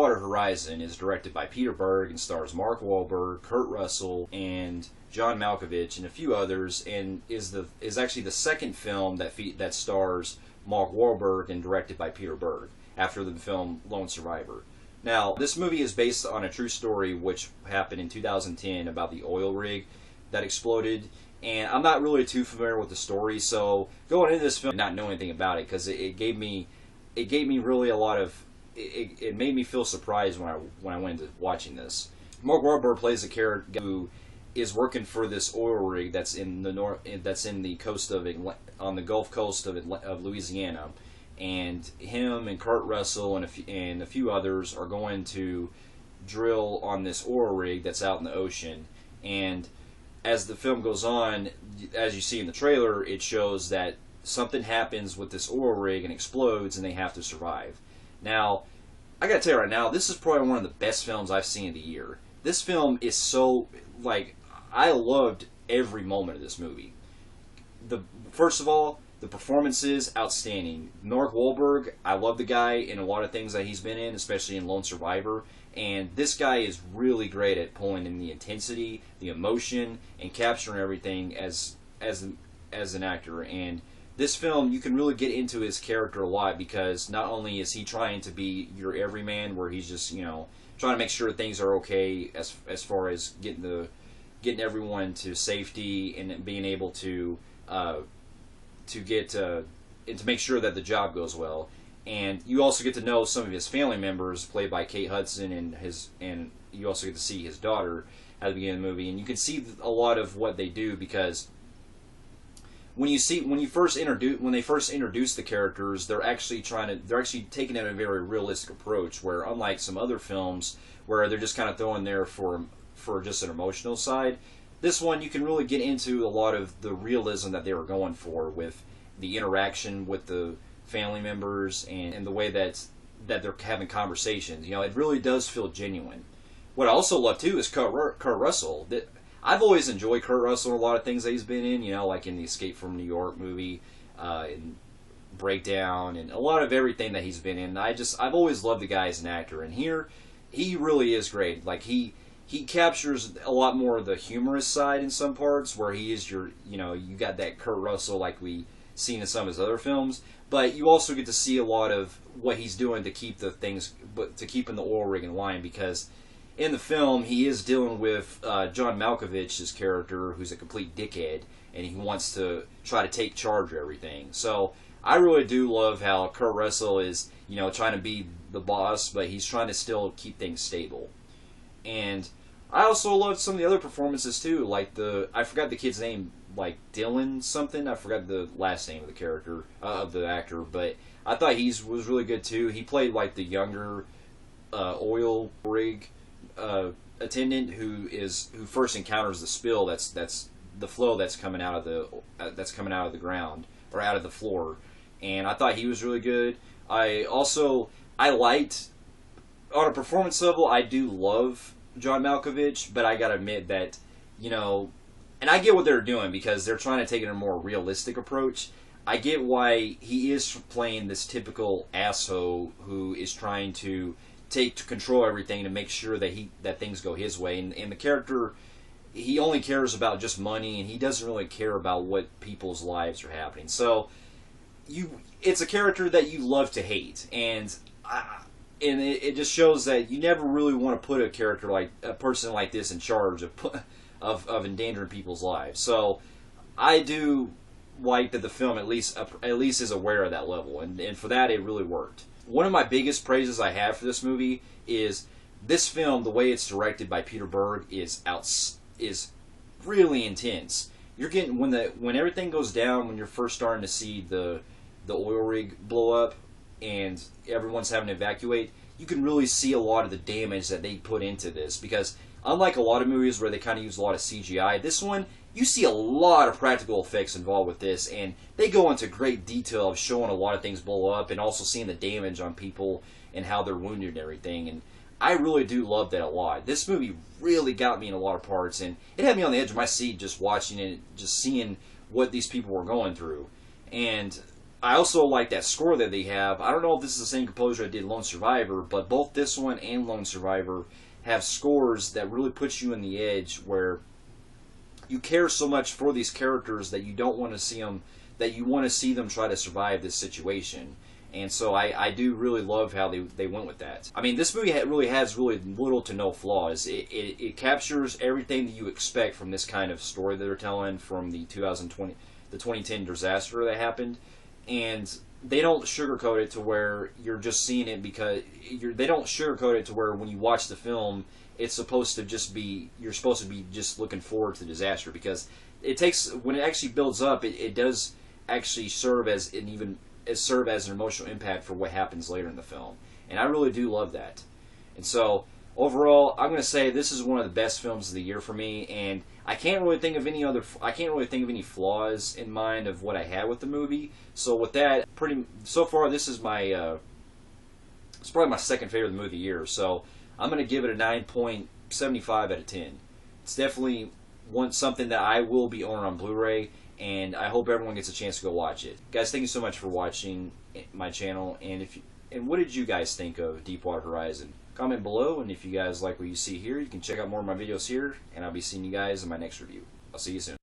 Deepwater Horizon is directed by Peter Berg and stars Mark Wahlberg, Kurt Russell, and John Malkovich, and a few others, and is actually the second film that stars Mark Wahlberg and directed by Peter Berg after the film Lone Survivor. Now, this movie is based on a true story which happened in 2010 about the oil rig that exploded. And I'm not really too familiar with the story, so going into this film, not knowing anything about it, because it gave me really a lot of, it made me feel surprised when I went into watching this. Mark Wahlberg plays a character who is working for this oil rig that's in the coast of on the Gulf Coast of Louisiana, and him and Kurt Russell and a few others are going to drill on this oil rig that's out in the ocean. And as the film goes on, as you see in the trailer, it shows that something happens with this oil rig and explodes, and they have to survive. Now, I gotta tell you right now, this is probably one of the best films I've seen of the year. This film is so, like, I loved every moment of this movie. First of all, the performances, outstanding. Mark Wahlberg, I love the guy in a lot of things that he's been in, especially in Lone Survivor. And this guy is really great at pulling in the intensity, the emotion, and capturing everything as an actor. And this film, you can really get into his character a lot, because not only is he trying to be your everyman, where he's just, trying to make sure things are okay as far as getting everyone to safety and being able to make sure that the job goes well. And you also get to know some of his family members, played by Kate Hudson, and you also get to see his daughter at the beginning of the movie, and you can see a lot of what they do, because when they first introduce the characters, they're actually taking a very realistic approach, where unlike some other films where they're just kind of throwing there for just an emotional side, this one you can really get into a lot of the realism that they were going for with the interaction with the family members and the way that they're having conversations. It really does feel genuine. What I also love too is Kurt Russell. I've always enjoyed Kurt Russell in a lot of things that he's been in, like in the Escape from New York movie, in Breakdown, and a lot of everything that he's been in. I've always loved the guy as an actor, and here he really is great. Like he captures a lot more of the humorous side in some parts, where he is you got that Kurt Russell like we seen in some of his other films, but you also get to see a lot of what he's doing to keep keeping the oil rig in line, because in the film he is dealing with John Malkovich's character, who's a complete dickhead, and he wants to try to take charge of everything. So I really do love how Kurt Russell is, trying to be the boss, but he's trying to still keep things stable. And I also loved some of the other performances too, like I forgot the kid's name, like Dylan something. I forgot the last name of the character, of the actor, but I thought he was really good too. He played like the younger oil rig attendant who first encounters the spill. That's the flow that's coming out of the ground, or out of the floor. And I thought he was really good. I liked, on a performance level, I do love John Malkovich, but I gotta admit that, and I get what they're doing, because they're trying to take it in a more realistic approach. I get why he is playing this typical asshole who is trying to control everything to make sure that things go his way. And the character, he only cares about just money, and he doesn't really care about what people's lives are happening. So it's a character that you love to hate, and it just shows that you never really want to put a person like this in charge of endangering people's lives. So I do like that the film at least is aware of that level, and for that it really worked. One of my biggest praises I have for this movie is this film, the way it's directed by Peter Berg, is really intense. You're getting, when everything goes down, when you're first starting to see the oil rig blow up and everyone's having to evacuate, you can really see a lot of the damage that they put into this, because unlike a lot of movies where they kind of use a lot of CGI, this one, you see a lot of practical effects involved with this, and they go into great detail of showing a lot of things blow up and also seeing the damage on people and how they're wounded and everything. And I really do love that a lot. This movie really got me in a lot of parts, and it had me on the edge of my seat just watching it, just seeing what these people were going through. And I also like that score that they have. I don't know if this is the same composer that did Lone Survivor, but both this one and Lone Survivor have scores that really put you in the edge, where you care so much for these characters that you don't want to see them, that you want to see them try to survive this situation. And so I do really love how they went with that. I mean, this movie really has really little to no flaws. It captures everything that you expect from this kind of story that they're telling from the 2010 disaster that happened. And they don't sugarcoat it to where you're just seeing it because they don't sugarcoat it to where when you watch the film, it's supposed to just be, you're supposed to be just looking forward to the disaster, because it takes, when it actually builds up, it does actually serve as an emotional impact for what happens later in the film. And I really do love that. And so overall, I'm going to say this is one of the best films of the year for me, and I can't really think of any flaws in mind of what I had with the movie. So with that, so far this is my it's probably my second favorite movie of the year. So I'm going to give it a 9.75 out of 10. It's definitely something that I will be owning on Blu-ray, and I hope everyone gets a chance to go watch it. Guys, thank you so much for watching my channel, and what did you guys think of Deepwater Horizon? Comment below, and if you guys like what you see here, you can check out more of my videos here, and I'll be seeing you guys in my next review. I'll see you soon.